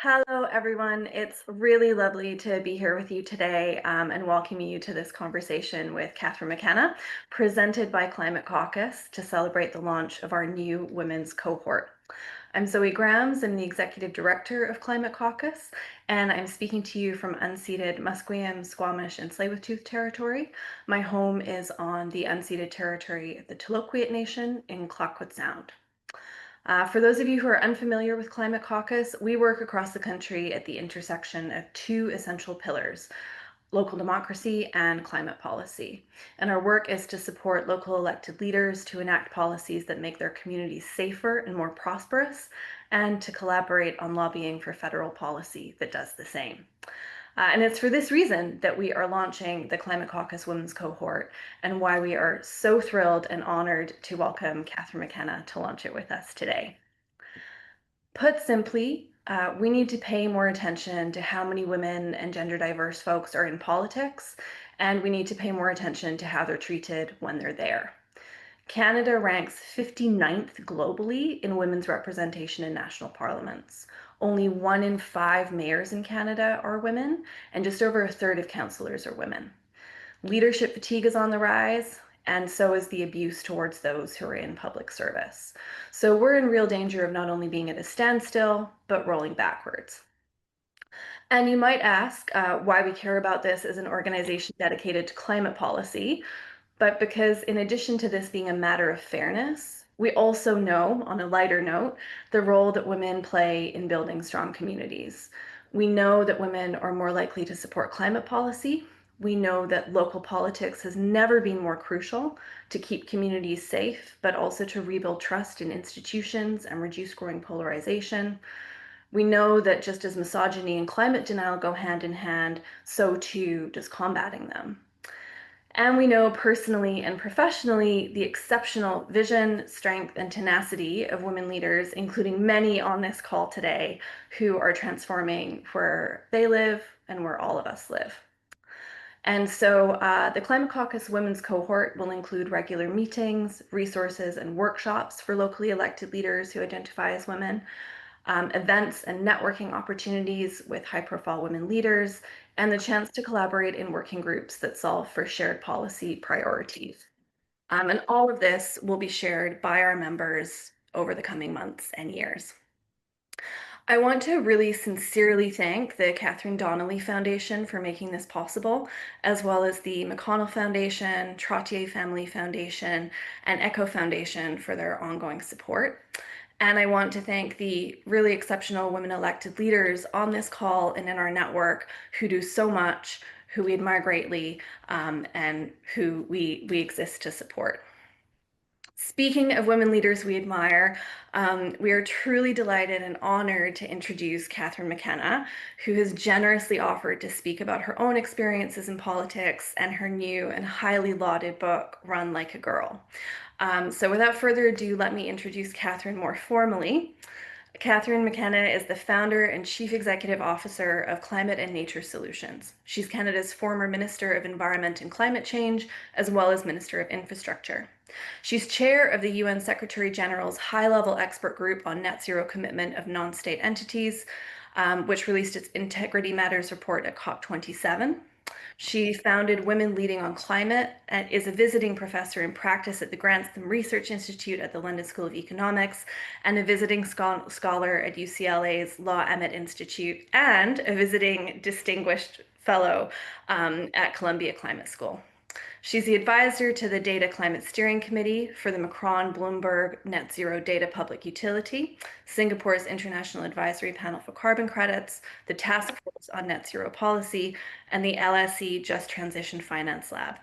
Hello, everyone. It's really lovely to be here with you today and welcoming you to this conversation with Catherine McKenna, presented by Climate Caucus to celebrate the launch of our new women's cohort. I'm Zoe Grams. I'm the Executive Director of Climate Caucus, and I'm speaking to you from unceded Musqueam, Squamish, and Tsleil-Waututh territory. My home is on the unceded territory of the Tloquet Nation in Clayoquot Sound. For those of you who are unfamiliar with Climate Caucus, we work across the country at the intersection of two essential pillars, local democracy and climate policy. And our work is to support local elected leaders to enact policies that make their communities safer and more prosperous, and to collaborate on lobbying for federal policy that does the same. And it's for this reason that we are launching the Climate Caucus Women's Cohort and why we are so thrilled and honored to welcome Catherine McKenna to launch it with us today. Put simply, we need to pay more attention to how many women and gender diverse folks are in politics, and we need to pay more attention to how they're treated when they're there. Canada ranks 59th globally in women's representation in national parliaments. Only 1 in 5 mayors in Canada are women, and just over a third of councillors are women. Leadership fatigue is on the rise, and so is the abuse towards those who are in public service. So we're in real danger of not only being at a standstill, but rolling backwards. And you might ask why we care about this as an organization dedicated to climate policy, but because in addition to this being a matter of fairness, we also know, on a lighter note, the role that women play in building strong communities. We know that women are more likely to support climate policy. We know that local politics has never been more crucial to keep communities safe, but also to rebuild trust in institutions and reduce growing polarization. We know that just as misogyny and climate denial go hand in hand, so too does combating them. And we know personally and professionally the exceptional vision, strength, and tenacity of women leaders, including many on this call today, who are transforming where they live and where all of us live. And so the Climate Caucus Women's Cohort will include regular meetings, resources, and workshops for locally elected leaders who identify as women, events and networking opportunities with high-profile women leaders, and the chance to collaborate in working groups that solve for shared policy priorities. And all of this will be shared by our members over the coming months and years. I want to really sincerely thank the Catherine Donnelly Foundation for making this possible, as well as the McConnell Foundation, Trottier Family Foundation, and Echo Foundation for their ongoing support. And I want to thank the really exceptional women elected leaders on this call and in our network who do so much, who we admire greatly, and who we exist to support. Speaking of women leaders we admire, we are truly delighted and honored to introduce Catherine McKenna, who has generously offered to speak about her own experiences in politics and her new and highly lauded book, Run Like a Girl. So without further ado, let me introduce Catherine more formally. Catherine McKenna is the founder and chief executive officer of Climate and Nature Solutions. She's Canada's former Minister of Environment and Climate Change, as well as Minister of Infrastructure. She's chair of the UN Secretary General's high-level expert group on net zero commitment of non-state entities, which released its Integrity Matters report at COP27. She founded Women Leading on Climate and is a visiting professor in practice at the Grantham Research Institute at the London School of Economics and a visiting scholar at UCLA's Law Emmett Institute and a visiting distinguished fellow at Columbia Climate School. She's the advisor to the Data Climate Steering Committee for the Macron-Bloomberg Net Zero Data Public Utility, Singapore's International Advisory Panel for Carbon Credits, the Task Force on Net Zero Policy, and the LSE Just Transition Finance Lab.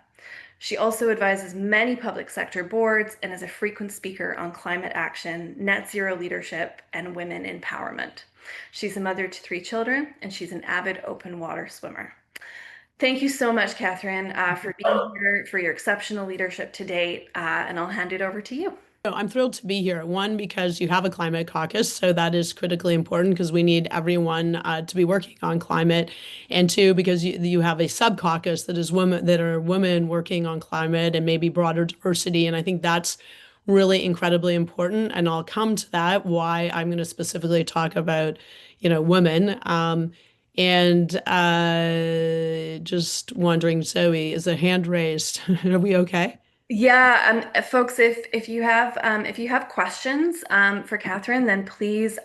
She also advises many public sector boards and is a frequent speaker on climate action, net zero leadership, and women empowerment. She's a mother to 3 children, and she's an avid open water swimmer. Thank you so much, Catherine, for being here, for your exceptional leadership to date, and I'll hand it over to you. I'm thrilled to be here. One, because you have a climate caucus, so that is critically important because we need everyone to be working on climate. And two, because you have a sub caucus that are women working on climate and maybe broader diversity. And I think that's really incredibly important. And I'll come to that, why I'm going to specifically talk about, women. And just wondering, Zoe, is a hand raised? Are we okay? Yeah, folks, if you have questions for Catherine, then please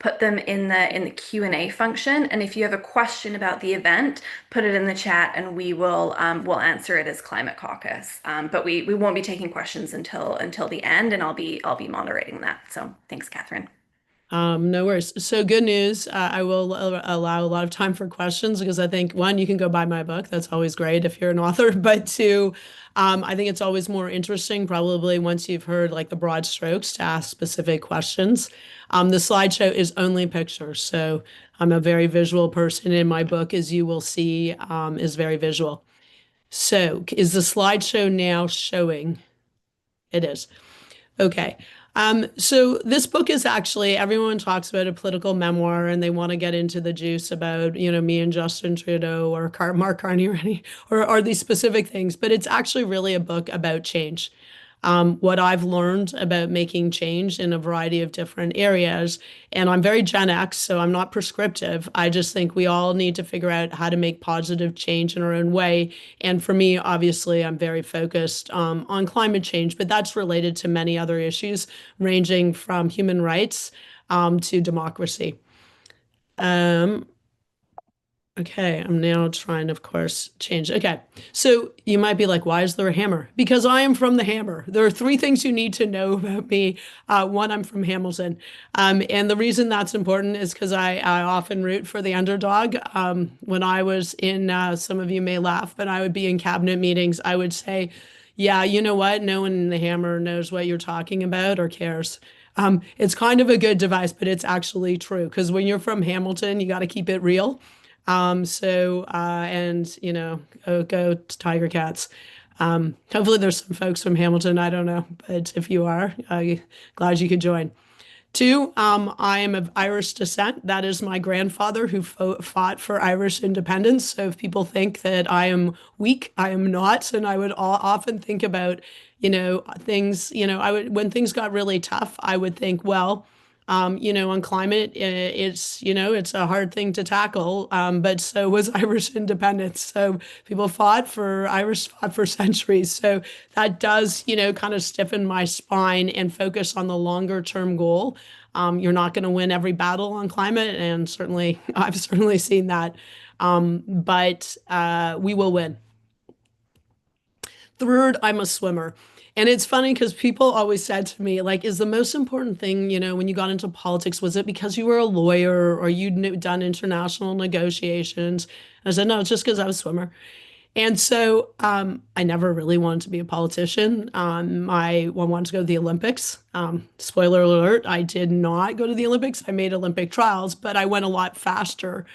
put them in the Q&A function. And if you have a question about the event, put it in the chat, and we'll answer it as Climate Caucus. But we won't be taking questions until the end, and I'll be moderating that. So thanks, Catherine. No worries. So good news. I will allow a lot of time for questions because I think one, you can go buy my book. That's always great if you're an author. But two, I think it's always more interesting, probably once you've heard like the broad strokes, to ask specific questions. The slideshow is only pictures, so I'm a very visual person, and my book, as you will see, is very visual. So is the slideshow now showing? It is. Okay. So this book is actually, everyone talks about a political memoir and they want to get into the juice about, me and Justin Trudeau or Mark Carney or, or these specific things, but it's actually really a book about change. What I've learned about making change in a variety of different areas. And I'm very Gen X, so I'm not prescriptive. I just think we all need to figure out how to make positive change in our own way. And for me, obviously, I'm very focused on climate change, but that's related to many other issues, ranging from human rights to democracy. Um, Okay, I'm now trying, of course, change. Okay, so you might be like, why is there a hammer? Because I am from the hammer. There are three things you need to know about me. One, I'm from Hamilton. And the reason that's important is because I often root for the underdog. When I was in, some of you may laugh, but I would be in cabinet meetings, I would say, yeah, you know what? No one in the hammer knows what you're talking about or cares. It's kind of a good device, but it's actually true because when you're from Hamilton, you got to keep it real. And go Tiger Cats. Hopefully there's some folks from Hamilton. I don't know, but if you are, glad you could join. Two, I am of Irish descent. That is my grandfather who fought for Irish independence. So if people think that I am weak, I am not. And I would often think about, things, when things got really tough, I would think, well, on climate, it's a hard thing to tackle, but so was Irish independence. So Irish fought for centuries. So that does, kind of stiffen my spine and focus on the longer term goal. You're not going to win every battle on climate, and certainly, I've certainly seen that. But we will win. Third, I'm a swimmer. And it's funny because people always said to me, like, is the most important thing, when you got into politics, was it because you were a lawyer or you'd done international negotiations? And I said, no, it's just because I was a swimmer. And so I never really wanted to be a politician. I wanted to go to the Olympics. Spoiler alert, I did not go to the Olympics. I made Olympic trials, but I went a lot faster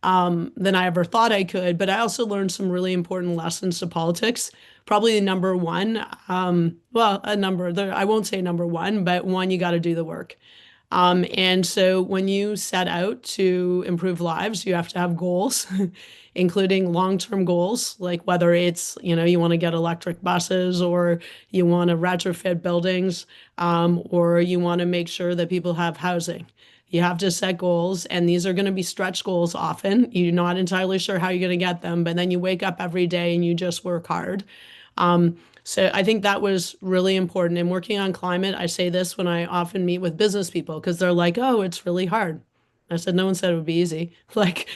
than I ever thought I could. But I also learned some really important lessons to politics. Probably number one, I won't say number one, but one, you got to do the work. And so when you set out to improve lives, you have to have goals, including long-term goals, like whether it's, you want to get electric buses or you want to retrofit buildings, or you want to make sure that people have housing. You have to set goals, and these are going to be stretch goals often. You're not entirely sure how you're going to get them, but then you wake up every day and you just work hard. So I think that was really important. In working on climate, I say this when I often meet with business people because they're like, oh, it's really hard. I said, no one said it would be easy. Like,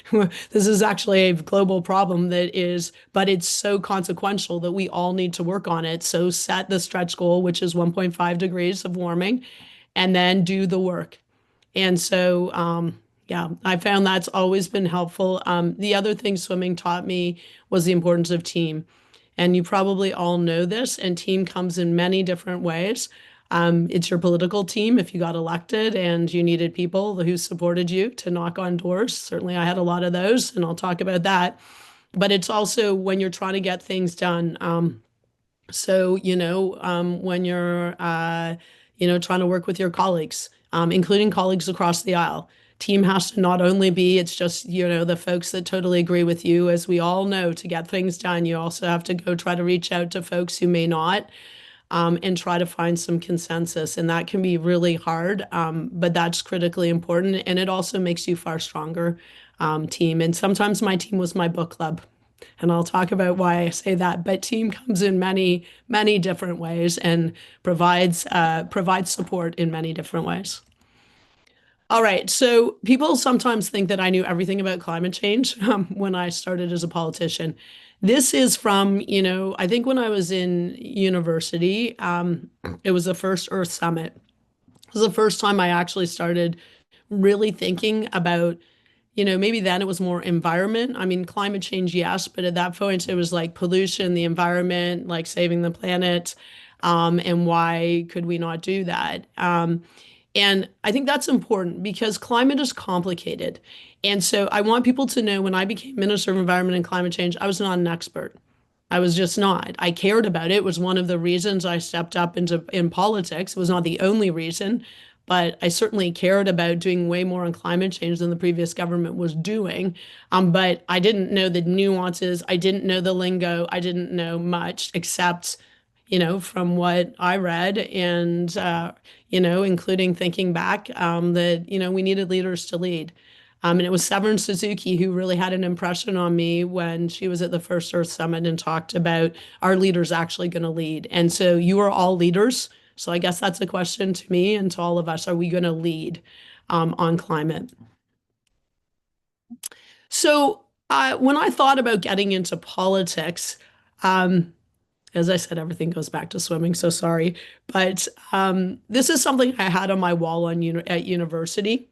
this is actually a global problem but it's so consequential that we all need to work on it. So set the stretch goal, which is 1.5 degrees of warming, and then do the work. And so, yeah, I found that's always been helpful. The other thing swimming taught me was the importance of team. And you probably all know this, and team comes in many different ways. It's your political team if you got elected and you needed people who supported you to knock on doors. Certainly, I had a lot of those, and I'll talk about that. But it's also when you're trying to get things done. When you're, trying to work with your colleagues, including colleagues across the aisle. Team has to not only be, it's just, the folks that totally agree with you. As we all know, to get things done, you also have to go try to reach out to folks who may not. and try to find some consensus. And that can be really hard, but that's critically important. And it also makes you far stronger team. And sometimes my team was my book club. And I'll talk about why I say that. But team comes in many, many different ways and provides support in many different ways. All right. So people sometimes think that I knew everything about climate change when I started as a politician. This is from, I think when I was in university, it was the first Earth Summit. It was the first time I actually started really thinking about, maybe then it was more environment. I mean, climate change, yes, but at that point it was like pollution, the environment, like saving the planet, and why could we not do that? And I think that's important because climate is complicated. And so I want people to know when I became Minister of Environment and Climate Change, I was not an expert. I was just not. I cared about it. It was one of the reasons I stepped up in politics. It was not the only reason, but I certainly cared about doing way more on climate change than the previous government was doing. But I didn't know the nuances. I didn't know the lingo. I didn't know much except from what I read and, including thinking back, that, we needed leaders to lead. And it was Severn Suzuki who really had an impression on me when she was at the first Earth Summit and talked about our leaders actually going to lead. And so you are all leaders. So I guess that's a question to me and to all of us. Are we going to lead on climate? So when I thought about getting into politics, um, as I said, everything goes back to swimming, so sorry. But this is something I had on my wall at university.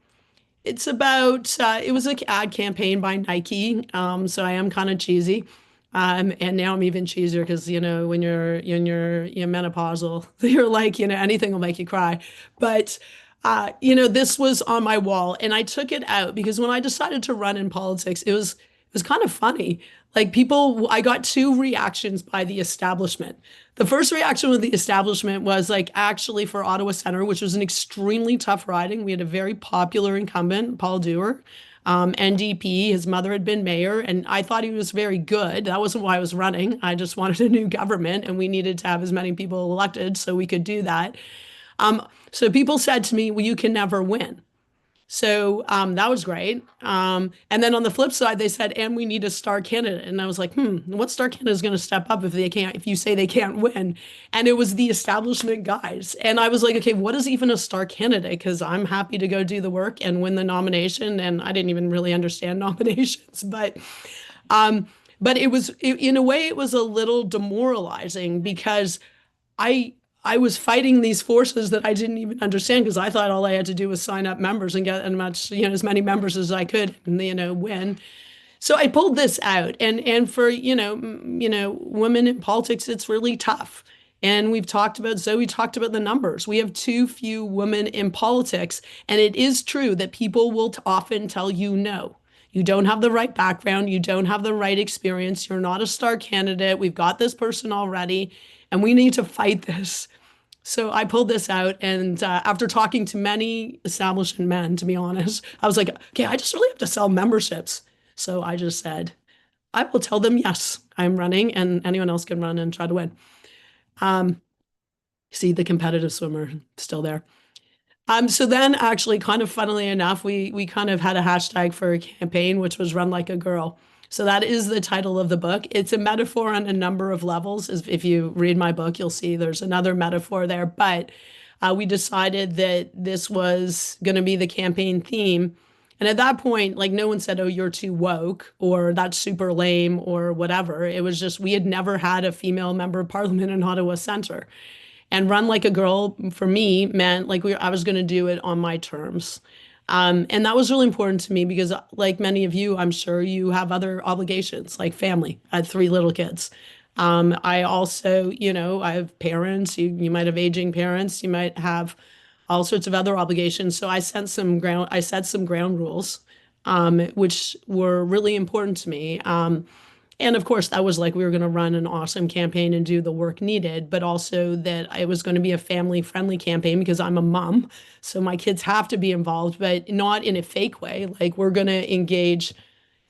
It's about, it was an ad campaign by Nike. So I am kind of cheesy. And now I'm even cheesier because, when you're menopausal, you're like, anything will make you cry. But, this was on my wall and I took it out because when I decided to run in politics, it was kind of funny. Like I got two reactions by the establishment. The first reaction with the establishment was like actually for Ottawa Centre, which was an extremely tough riding. We had a very popular incumbent, Paul Dewar, NDP. His mother had been mayor, and I thought he was very good. That wasn't why I was running. I just wanted a new government, and we needed to have as many people elected so we could do that. So people said to me, well, you can never win. So that was great. And then on the flip side, they said, and we need a star candidate. And I was like, what star candidate is going to step up if you say they can't win? And it was the establishment guys. And I was like, okay, what is even a star candidate? Because I'm happy to go do the work and win the nomination. And I didn't even really understand nominations, but in a way, it was a little demoralizing because I was fighting these forces that I didn't even understand because I thought all I had to do was sign up members and get as many members as I could and, win. So I pulled this out. And for, women in politics, it's really tough. And Zoe talked about the numbers. We have too few women in politics. And it is true that people will often tell you no. You don't have the right background. You don't have the right experience. You're not a star candidate. We've got this person already, and we need to fight this. So I pulled this out, and after talking to many establishment men, to be honest, I was like, okay, I just really have to sell memberships. So I just said, I will tell them, yes, I'm running, and anyone else can run and try to win. See the competitive swimmer still there. So then actually kind of funnily enough, we kind of had a hashtag for a campaign, which was Run Like a Girl. So that is the title of the book. It's a metaphor on a number of levels. If you read my book, you'll see there's another metaphor there. But we decided that this was going to be the campaign theme. And at that point, like no one said, oh, you're too woke or that's super lame or whatever. It was just we had never had a female member of parliament in Ottawa Centre. And Run Like a Girl for me meant like I was going to do it on my terms. And that was really important to me because, like many of you, I'm sure you have other obligations, like family. I had three little kids. I also, I have parents. You might have aging parents. You might have all sorts of other obligations. So I set some ground rules, which were really important to me. And of course, that was like we were going to run an awesome campaign and do the work needed, but also that it was going to be a family-friendly campaign because I'm a mom. So my kids have to be involved, but not in a fake way. Like we're going to engage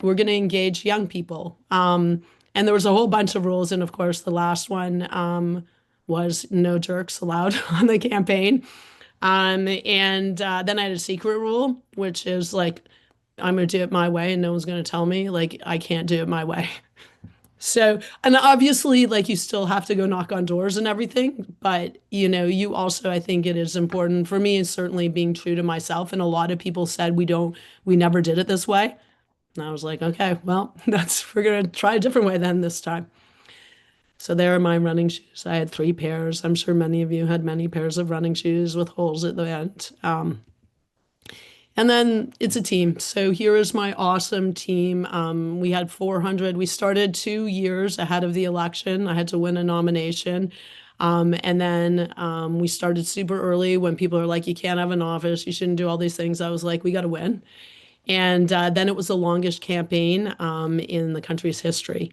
young people. And there was a whole bunch of rules. And of course, the last one was no jerks allowed on the campaign. And then I had a secret rule, which is like, I'm going to do it my way and no one's going to tell me, like, I can't do it my way. So, and obviously, like, you still have to go knock on doors and everything, but you also, I think it is important for me, is certainly being true to myself. And a lot of people said we never did it this way. And I was like, okay, well, we're going to try a different way then this time. So there are my running shoes. I had 3 pairs. I'm sure many of you had many pairs of running shoes with holes at the end. And then it's a team. So here is my awesome team. We had 400. We started 2 years ahead of the election. I had to win a nomination. And then we started super early when people are like, you can't have an office, you shouldn't do all these things. I was like, we got to win. And then it was the longest campaign in the country's history.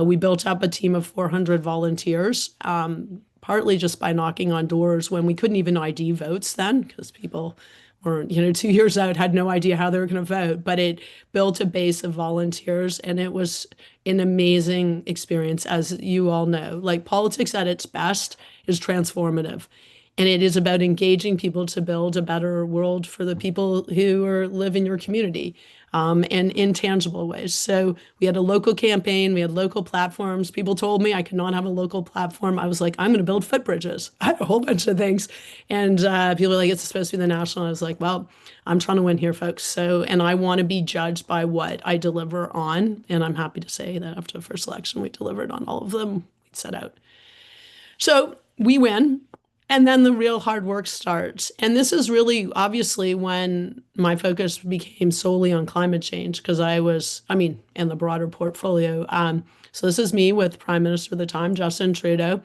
We built up a team of 400 volunteers, partly just by knocking on doors when we couldn't even ID votes then, because people were, 2 years out, had no idea how they were going to vote. But it built a base of volunteers, and it was an amazing experience, as you all know. Like, politics at its best is transformative. And it is about engaging people to build a better world for the people who live in your community, and in tangible ways. So we had a local campaign, we had local platforms. People told me I could not have a local platform. I was like, I'm going to build footbridges. I had a whole bunch of things. And people were like, it's supposed to be the national. I was like, well, I'm trying to win here, folks. So, and I want to be judged by what I deliver on. And I'm happy to say that after the first election, we delivered on all of them we'd set out. So we win. And then the real hard work starts. And this is really obviously when my focus became solely on climate change, because and the broader portfolio. So this is me with Prime Minister at the time, Justin Trudeau.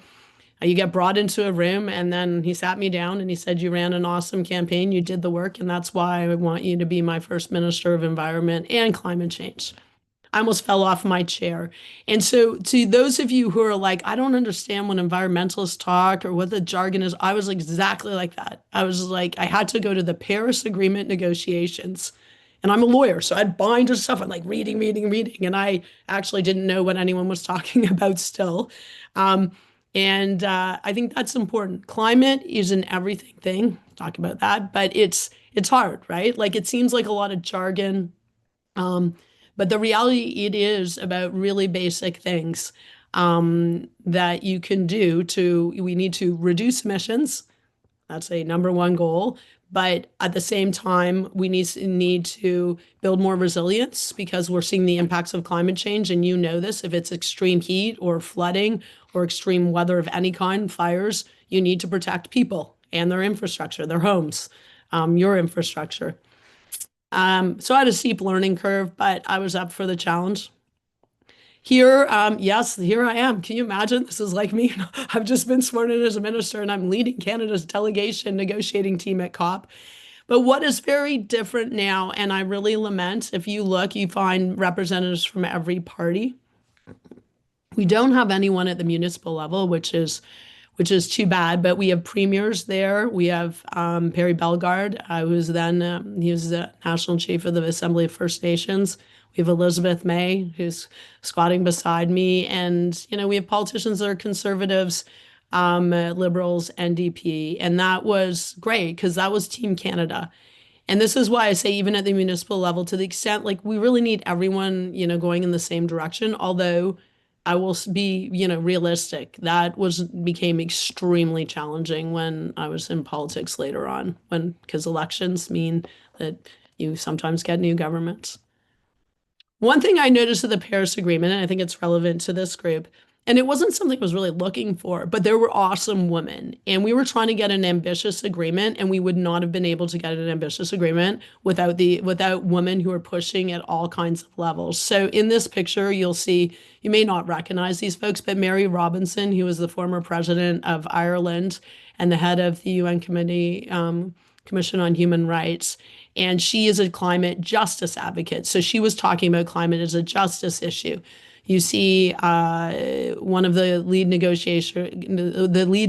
You get brought into a room, and then he sat me down and he said, you ran an awesome campaign, you did the work, and that's why I want you to be my first Minister of Environment and Climate Change. I almost fell off my chair. And so, to those of you who are like, I don't understand when environmentalists talk or what the jargon is, I was exactly like that. I was like, I had to go to the Paris Agreement negotiations. And I'm a lawyer, so I'd bind of stuff. I'm like reading. And I actually didn't know what anyone was talking about still. I think that's important. Climate is an everything thing. Talk about that, but it's hard, right? Like, it seems like a lot of jargon. But the reality, it is about really basic things that you can do we need to reduce emissions. That's a number one goal. But at the same time, we need to build more resilience, because we're seeing the impacts of climate change. And you know this, if it's extreme heat or flooding or extreme weather of any kind, fires, you need to protect people and their infrastructure, their homes, your infrastructure. So I had a steep learning curve, but I was up for the challenge. Here, yes, here I am. Can you imagine? This is like me. I've just been sworn in as a minister, and I'm leading Canada's delegation negotiating team at COP. But what is very different now, and I really lament, if you look, you find representatives from every party. We don't have anyone at the municipal level, which is too bad, but we have premiers there. We have Perry Bellegarde, he was the national chief of the Assembly of First Nations. We have Elizabeth May, who's squatting beside me. And, we have politicians that are conservatives, liberals, NDP. And that was great, because that was Team Canada. And this is why I say, even at the municipal level, to the extent, like, we really need everyone, going in the same direction, although I will be, realistic. That became extremely challenging when I was in politics later on, because elections mean that you sometimes get new governments. One thing I noticed with the Paris Agreement, and I think it's relevant to this group, and it wasn't something I was really looking for, but there were awesome women. And we were trying to get an ambitious agreement, and we would not have been able to get an ambitious agreement without women who are pushing at all kinds of levels. So in this picture, you'll see, you may not recognize these folks, but Mary Robinson, who was the former president of Ireland and the head of the UN Commission on Human Rights. And she is a climate justice advocate. So she was talking about climate as a justice issue. You see one of the lead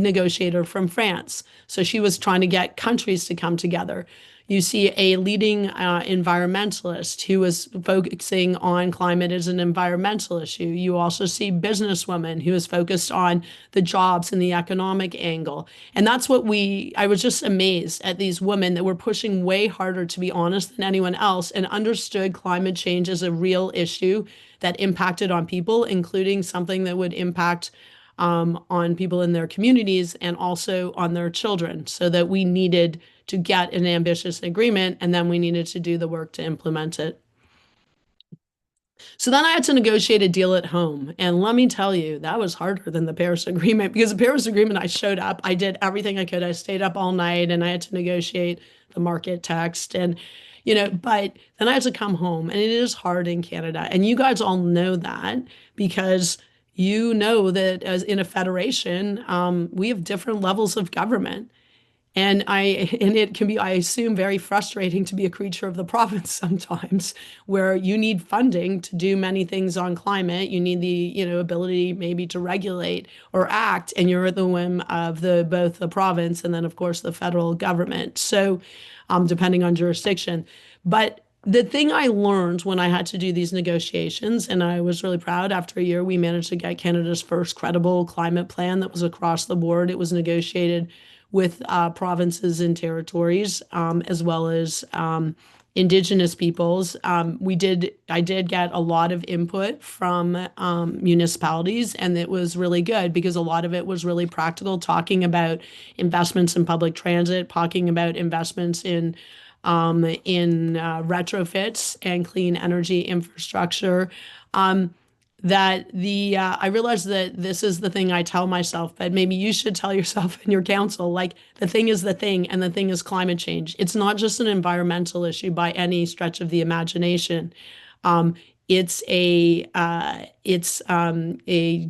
negotiator from France. So she was trying to get countries to come together. You see a leading environmentalist who is focusing on climate as an environmental issue. You also see businesswomen who is focused on the jobs and the economic angle. And that's what I was just amazed at these women that were pushing way harder, to be honest, than anyone else, and understood climate change as a real issue that impacted on people, including something that would impact on people in their communities and also on their children, so that we needed to get an ambitious agreement and then we needed to do the work to implement it. So then I had to negotiate a deal at home. And let me tell you, that was harder than the Paris Agreement, because the Paris Agreement, I showed up, I did everything I could. I stayed up all night and I had to negotiate the market text. And, but then I had to come home, and it is hard in Canada. And you guys all know that, because you know that as in a federation, we have different levels of government. And it can be, I assume, very frustrating to be a creature of the province sometimes, where you need funding to do many things on climate. You need the, ability maybe to regulate or act, and you're at the whim of both the province and then, of course, the federal government. So, depending on jurisdiction. But the thing I learned when I had to do these negotiations, and I was really proud, after a year, we managed to get Canada's first credible climate plan that was across the board. It was negotiated with provinces and territories, as well as Indigenous peoples. I did get a lot of input from municipalities, and it was really good, because a lot of it was really practical, talking about investments in public transit, talking about investments in retrofits and clean energy infrastructure. I realized that this is the thing I tell myself, but maybe you should tell yourself and your council, like, the thing is the thing, and the thing is climate change. It's not just an environmental issue by any stretch of the imagination. Um, it's a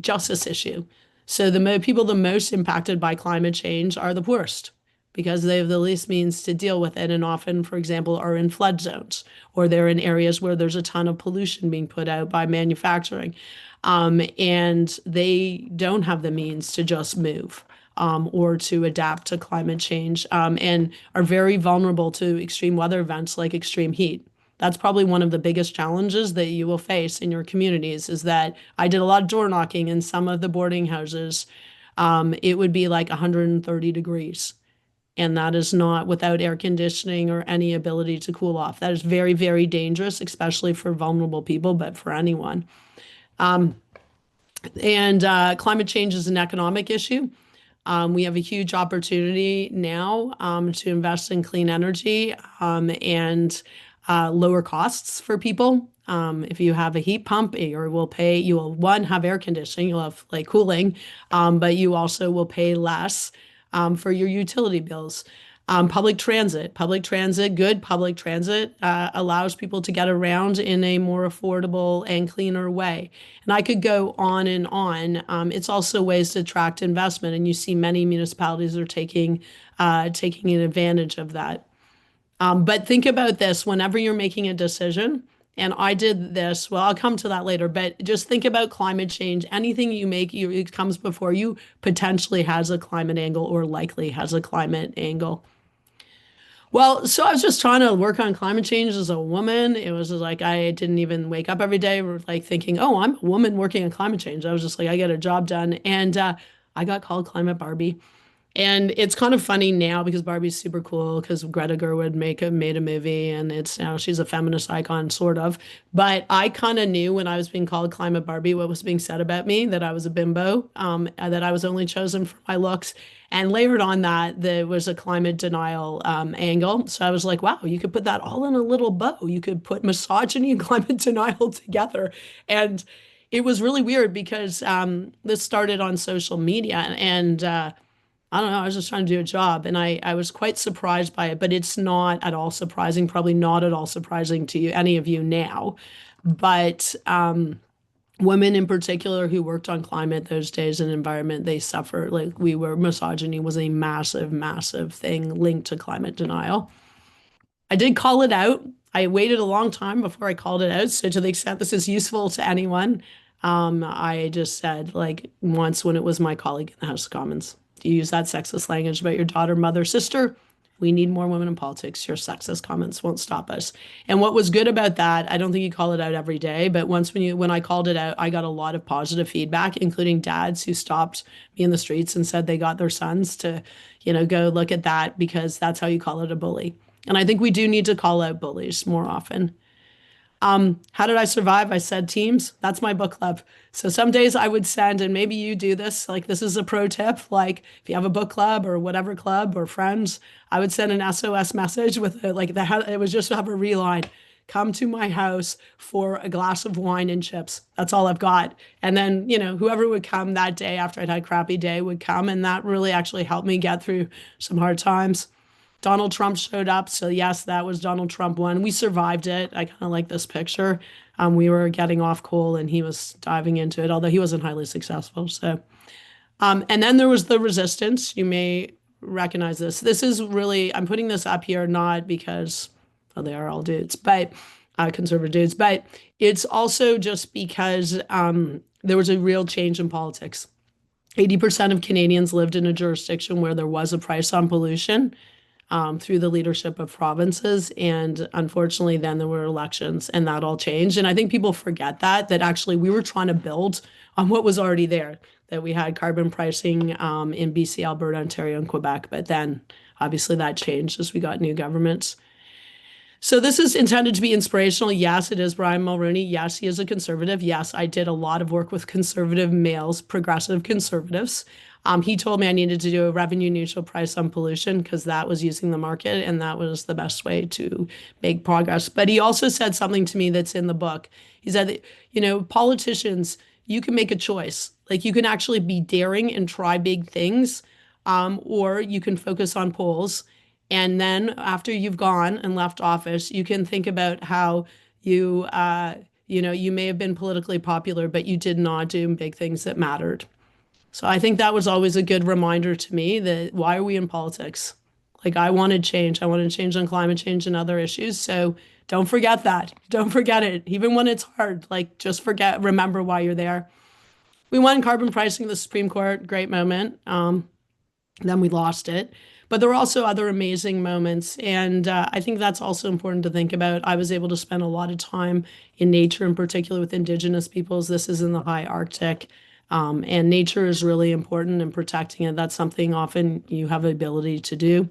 justice issue. So people the most impacted by climate change are the poorest, because they have the least means to deal with it, and often, for example, are in flood zones, or they're in areas where there's a ton of pollution being put out by manufacturing. And they don't have the means to just move, or to adapt to climate change, and are very vulnerable to extreme weather events like extreme heat. That's probably one of the biggest challenges that you will face in your communities, is that I did a lot of door knocking in some of the boarding houses. It would be like 130 degrees. And that is not without air conditioning or any ability to cool off. That is very, very dangerous, especially for vulnerable people, but for anyone. Um, and Climate change is an economic issue. We have a huge opportunity now to invest in clean energy, and lower costs for people. If you have a heat pump, you will, one, have air conditioning, you'll have like cooling, but you also will pay less for your utility bills. Public transit, good public transit allows people to get around in a more affordable and cleaner way. And I could go on and on. It's also ways to attract investment, and you see many municipalities are taking taking advantage of that. But think about this whenever you're making a decision. And I did this, well, I'll come to that later, but just think about climate change. Anything you make, it comes before you, potentially has a climate angle, or likely has a climate angle. Well, so I was just trying to work on climate change as a woman. It was like I didn't even wake up every day like thinking, oh, I'm a woman working on climate change. I was just like, I get a job done. And I got called Climate Barbie. And it's kind of funny now, because Barbie's super cool, because Greta Gerwig made a movie, and it's now she's a feminist icon, sort of. But I kind of knew when I was being called Climate Barbie what was being said about me, that I was a bimbo, that I was only chosen for my looks. And layered on that, there was a climate denial angle. So I was like, wow, you could put that all in a little bow. You could put misogyny and climate denial together. And it was really weird, because this started on social media, and I don't know, I was just trying to do a job, and I was quite surprised by it, but it's not at all surprising, probably not at all surprising to you, any of you now. But women in particular who worked on climate those days and environment, they suffer. Like, misogyny was a massive, massive thing linked to climate denial. I did call it out. I waited a long time before I called it out. So to the extent this is useful to anyone, I just said, like, once when it was my colleague in the House of Commons, do you use that sexist language about your daughter, mother, sister? We need more women in politics. Your sexist comments won't stop us. And what was good about that, I don't think you call it out every day, but when I called it out, I got a lot of positive feedback, including dads who stopped me in the streets and said they got their sons to, go look at that because that's how you call it a bully. And I think we do need to call out bullies more often. How did I survive? I said teams. That's my book club. So some days I would send, and maybe you do this, like this is a pro tip, like if you have a book club or whatever club or friends, I would send an SOS message with like it was just to have a reline. Come to my house for a glass of wine and chips. That's all I've got. And then, whoever would come that day after I'd had a crappy day would come. And that really actually helped me get through some hard times. Donald Trump showed up. So yes, that was Donald Trump one. We survived it. I kind of like this picture. We were getting off coal and he was diving into it, although he wasn't highly successful. So, and then there was the resistance. You may recognize this. This is really, I'm putting this up here not because, well, they are all dudes, but conservative dudes, but it's also just because there was a real change in politics. 80% of Canadians lived in a jurisdiction where there was a price on pollution through the leadership of provinces. And unfortunately, then there were elections and that all changed. And I think people forget that actually we were trying to build on what was already there, that we had carbon pricing in BC, Alberta, Ontario, and Quebec. But then obviously that changed as we got new governments. So this is intended to be inspirational. Yes, it is Brian Mulroney. Yes, he is a conservative. Yes, I did a lot of work with conservative males, progressive conservatives. He told me I needed to do a revenue neutral price on pollution because that was using the market and that was the best way to make progress. But he also said something to me that's in the book. He said that, politicians, you can make a choice. Like you can actually be daring and try big things, or you can focus on polls. And then after you've gone and left office, you can think about how you may have been politically popular, but you did not do big things that mattered. So I think that was always a good reminder to me that why are we in politics? Like I wanted change. I wanted change on climate change and other issues. So don't forget that. Don't forget it. Even when it's hard, like just remember why you're there. We won carbon pricing at the Supreme Court. Great moment. Then we lost it. But there were also other amazing moments. And I think that's also important to think about. I was able to spend a lot of time in nature, in particular with Indigenous peoples. This is in the high Arctic. And nature is really important in protecting it. That's something often you have the ability to do.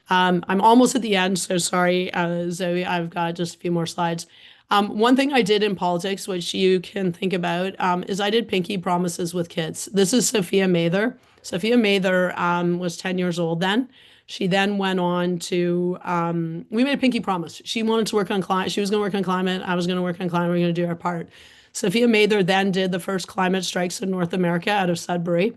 I'm almost at the end, so sorry, Zoe, I've got just a few more slides. One thing I did in politics, which you can think about, is I did pinky promises with kids. This is Sophia Mather. Sophia Mather was 10 years old then. She then went on to, we made a pinky promise. She wanted to work on climate. She was going to work on climate. I was going to work on climate. We are going to do our part. Sophia Mather then did the first climate strikes in North America out of Sudbury.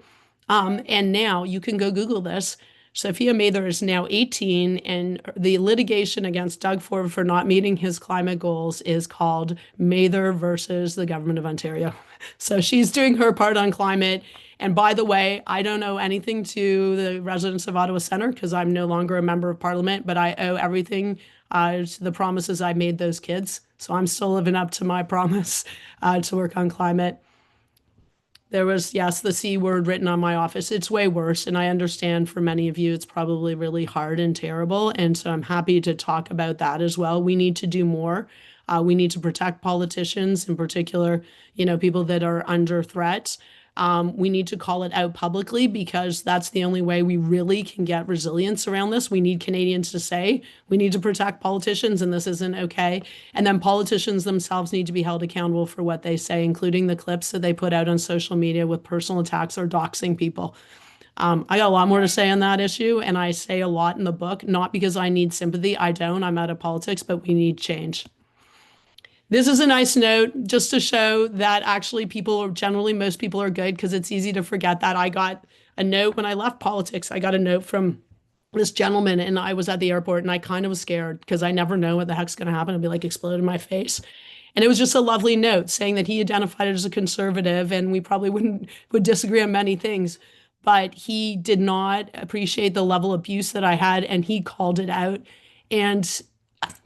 And now you can go Google this. Sophia Mather is now 18, and the litigation against Doug Ford for not meeting his climate goals is called Mather versus the Government of Ontario. So she's doing her part on climate. And by the way, I don't owe anything to the residents of Ottawa Centre because I'm no longer a member of Parliament, but I owe everything to the promises I made those kids. So I'm still living up to my promise to work on climate. There was, yes, the C word written on my office. It's way worse. And I understand for many of you, it's probably really hard and terrible. And so I'm happy to talk about that as well. We need to do more. We need to protect politicians, in particular, people that are under threat. We need to call it out publicly because that's the only way we really can get resilience around this. We need Canadians to say we need to protect politicians and this isn't okay. And then politicians themselves need to be held accountable for what they say, including the clips that they put out on social media with personal attacks or doxing people. I got a lot more to say on that issue, and I say a lot in the book, not because I need sympathy. I don't. I'm out of politics, but we need change. This is a nice note just to show that actually most people are good because it's easy to forget that. I got a note when I left politics. I got a note from this gentleman and I was at the airport and I kind of was scared because I never know what the heck's going to happen. It'll be like explode in my face. And it was just a lovely note saying that he identified as a conservative and we probably would disagree on many things, but he did not appreciate the level of abuse that I had and he called it out. And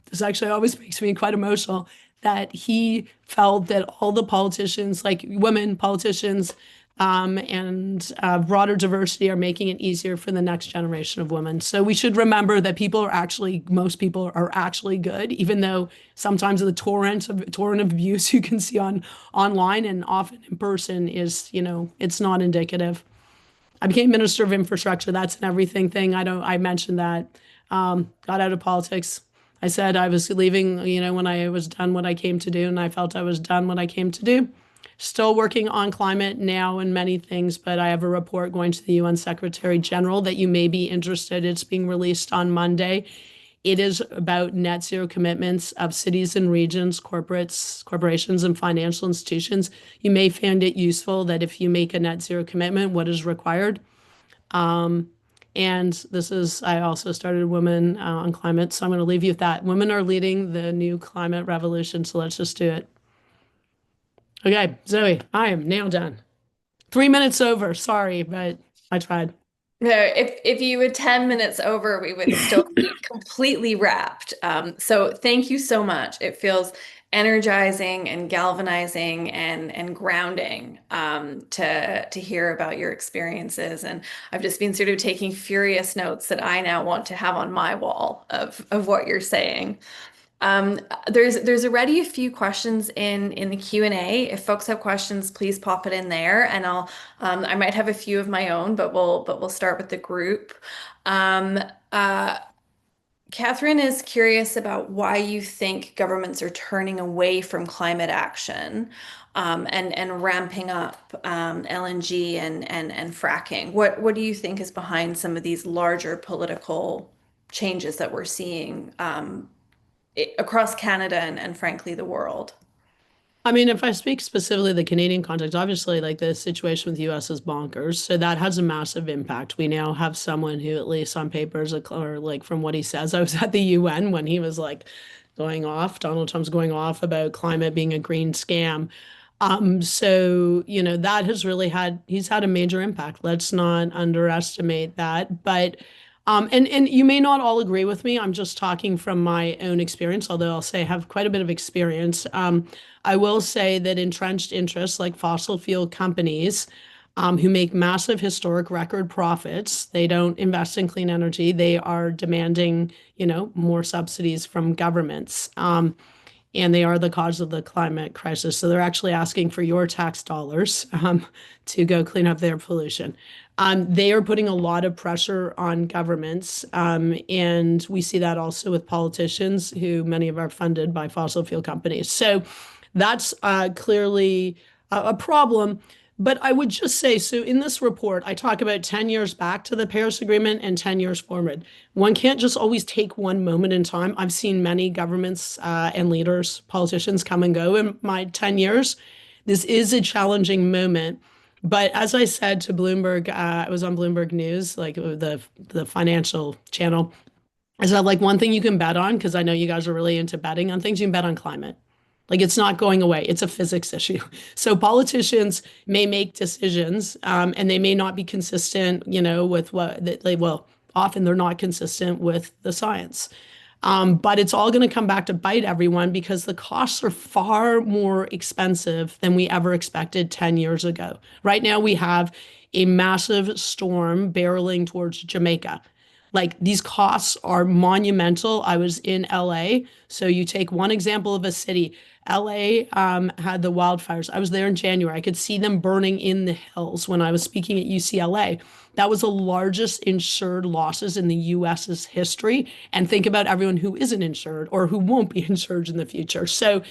this actually always makes me quite emotional that he felt that all the politicians, like women politicians, and broader diversity are making it easier for the next generation of women. So we should remember that most people are actually good, even though sometimes the torrent of abuse you can see online and often in person is, it's not indicative. I became Minister of Infrastructure. That's an everything thing. I mentioned that. Got out of politics. I said I was leaving, when I was done what I came to do, and I felt I was done what I came to do. Still working on climate now and many things, but I have a report going to the UN Secretary General that you may be interested. It's being released on Monday. It is about net zero commitments of cities and regions, corporations, and financial institutions. You may find it useful that if you make a net zero commitment, what is required. And I also started Women on Climate, so I'm going to leave you with that. Women are leading the new climate revolution, so let's just do it. Okay, Zoe, I am now done. 3 minutes over, sorry, but I tried. No, if you were 10 minutes over, we would still be completely wrapped. So thank you so much. It feels energizing and galvanizing and grounding to hear about your experiences. And I've just been sort of taking furious notes that I now want to have on my wall of what you're saying. There's already a few questions in the Q&A. If folks have questions, please pop it in there, and I might have a few of my own, but we'll start with the group. Um, uh, Catherine is curious about why you think governments are turning away from climate action, and ramping up LNG and fracking. What do you think is behind some of these larger political changes that we're seeing across Canada and frankly the world? I mean, if I speak specifically the Canadian context, obviously, like the situation with the US is bonkers. So that has a massive impact. We now have someone who, at least on papers, or like from what he says, I was at the UN when he was like going off, Donald Trump's going off about climate being a green scam. So, that has he's had a major impact. Let's not underestimate that. But and you may not all agree with me. I'm just talking from my own experience, although I'll say I have quite a bit of experience. I will say that entrenched interests like fossil fuel companies, who make massive historic record profits, they don't invest in clean energy. They are demanding, more subsidies from governments. And they are the cause of the climate crisis. So they're actually asking for your tax dollars to go clean up their pollution. They are putting a lot of pressure on governments. And we see that also with politicians, who many of are funded by fossil fuel companies. So that's clearly a problem. But I would just say, so in this report, I talk about 10 years back to the Paris Agreement and 10 years forward. One can't just always take one moment in time. I've seen many governments and leaders, politicians come and go in my 10 years. This is a challenging moment. But as I said to Bloomberg, I was on Bloomberg News, like the financial channel. I said, like, one thing you can bet on, because I know you guys are really into betting on things, you can bet on climate. Like, it's not going away. It's a physics issue. So politicians may make decisions, and they may not be consistent, with often they're not consistent with the science. But it's all going to come back to bite everyone, because the costs are far more expensive than we ever expected 10 years ago. Right now, we have a massive storm barreling towards Jamaica. Like, these costs are monumental. I was in LA. So you take one example of a city. LA had the wildfires. I was there in January. I could see them burning in the hills when I was speaking at UCLA. That was the largest insured losses in the US's history. And think about everyone who isn't insured or who won't be insured in the future. So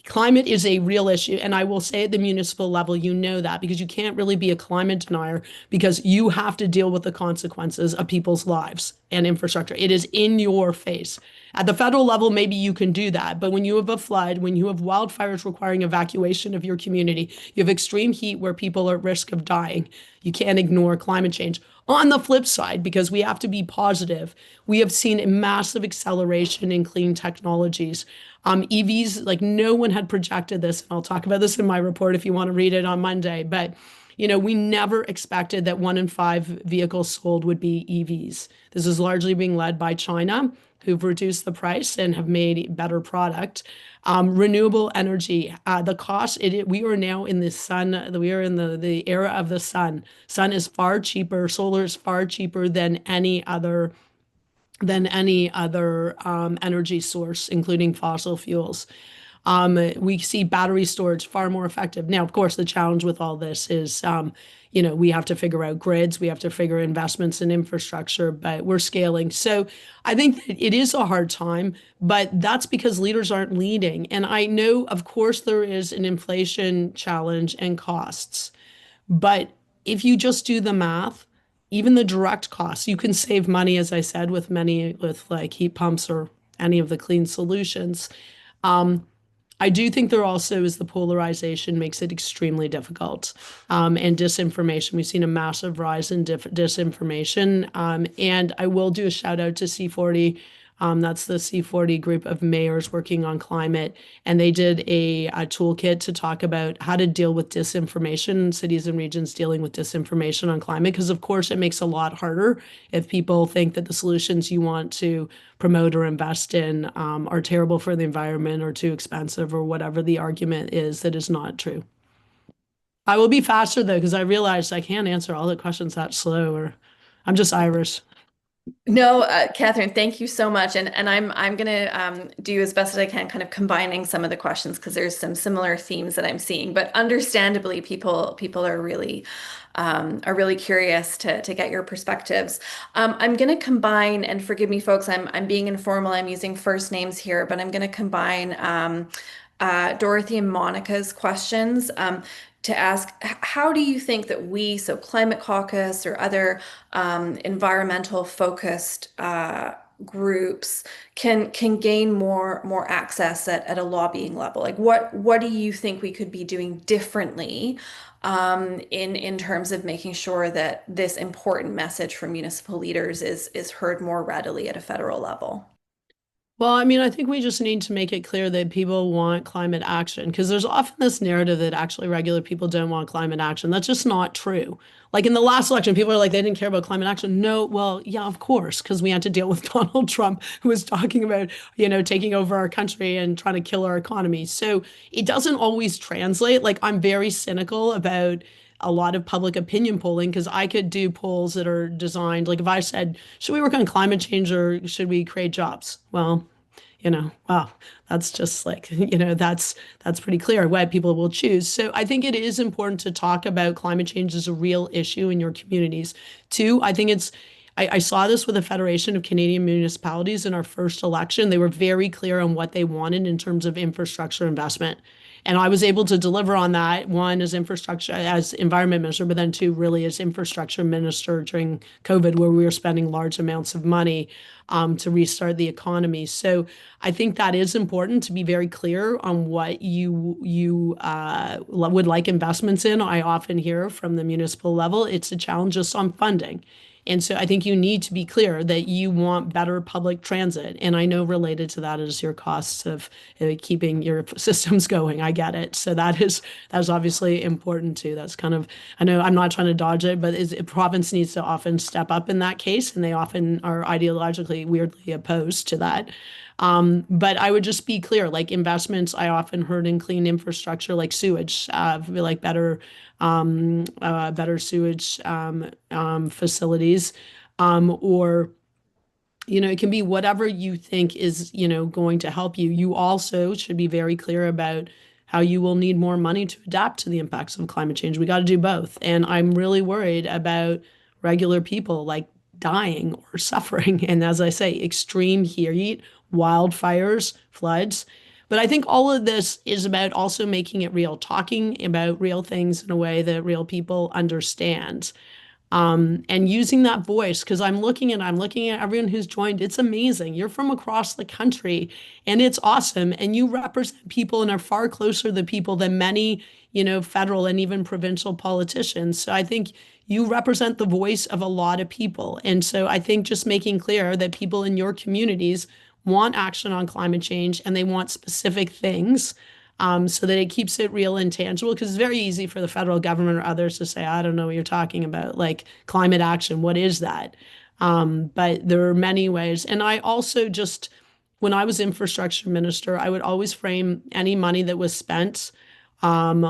climate is a real issue. And I will say at the municipal level, that, because you can't really be a climate denier, because you have to deal with the consequences of people's lives and infrastructure. It is in your face. At the federal level, maybe you can do that. But when you have a flood, when you have wildfires requiring evacuation of your community, you have extreme heat where people are at risk of dying, you can't ignore climate change. On the flip side, because we have to be positive, we have seen a massive acceleration in clean technologies. EVs, like, no one had projected this. And I'll talk about this in my report if you want to read it on Monday. But, we never expected that 1 in 5 vehicles sold would be EVs. This is largely being led by China. who've reduced the price and have made better product. Renewable energy, the cost, we are now in the sun, we are in the era of the sun. Sun is far cheaper, solar is far cheaper than any other energy source, including fossil fuels. We see battery storage far more effective. Now, of course, the challenge with all this is, we have to figure out grids, we have to figure investments in infrastructure, but we're scaling. So I think that it is a hard time, but that's because leaders aren't leading. And I know, of course, there is an inflation challenge and costs. But if you just do the math, even the direct costs, you can save money, as I said, with like heat pumps or any of the clean solutions. Um, I do think there also is the polarization makes it extremely difficult. And disinformation. We've seen a massive rise in disinformation. And I will do a shout out to C40. That's the C40 group of mayors working on climate. And they did a toolkit to talk about how to deal with disinformation, cities and regions dealing with disinformation on climate. Because, of course, it makes it a lot harder if people think that the solutions you want to promote or invest in are terrible for the environment or too expensive or whatever the argument is that is not true. I will be faster though, because I realized I can't answer all the questions that slow, or I'm just Irish. No, Catherine, thank you so much. And I'm gonna do as best as I can, kind of combining some of the questions because there's some similar themes that I'm seeing. But understandably, people are really curious to get your perspectives. I'm gonna combine, and forgive me, folks, I'm being informal. I'm using first names here, but I'm gonna combine Dorothy and Monica's questions. To ask, how do you think that we, so Climate Caucus or other environmental focused groups can gain more access at a lobbying level? Like what do you think we could be doing differently in terms of making sure that this important message from municipal leaders is heard more readily at a federal level? Well, I mean, I think we just need to make it clear that people want climate action because there's often this narrative that actually regular people don't want climate action. That's just not true. Like in the last election, people are like, they didn't care about climate action. No, well, yeah, of course, because we had to deal with Donald Trump, who was talking about, taking over our country and trying to kill our economy. So it doesn't always translate. Like I'm very cynical about a lot of public opinion polling because I could do polls that are designed like if I said, should we work on climate change or should we create jobs? Well, wow, that's just like, that's pretty clear why people will choose. So I think it is important to talk about climate change as a real issue in your communities. Two, I think I saw this with the Federation of Canadian Municipalities in our first election. They were very clear on what they wanted in terms of infrastructure investment. And I was able to deliver on that, one as infrastructure, as environment minister, but then two, really as infrastructure minister during COVID, where we were spending large amounts of money to restart the economy. So I think that is important to be very clear on what you would like investments in. I often hear from the municipal level, it's a challenge just on funding. And so I think you need to be clear that you want better public transit. And I know related to that is your costs of keeping your systems going. I get it. So that is obviously important too. That's kind of, I know I'm not trying to dodge it, but province needs to often step up in that case. And they often are ideologically weirdly opposed to that. But I would just be clear, like investments I often heard in clean infrastructure, like sewage, like better sewage facilities, or it can be whatever you think is going to help you. You also should be very clear about how you will need more money to adapt to the impacts of climate change. We got to do both, and I'm really worried about regular people like dying or suffering, and as I say, extreme heat, wildfires, floods. But I think all of this is about also making it real, talking about real things in a way that real people understand. And using that voice, because I'm looking at everyone who's joined. It's amazing. You're from across the country, and it's awesome. And you represent people and are far closer to the people than many, federal and even provincial politicians. So I think you represent the voice of a lot of people. And so I think just making clear that people in your communities want action on climate change and they want specific things, so that it keeps it real and tangible. Because it's very easy for the federal government or others to say, I don't know what you're talking about, like climate action. What is that? But there are many ways. And I also just, when I was infrastructure minister, I would always frame any money that was spent on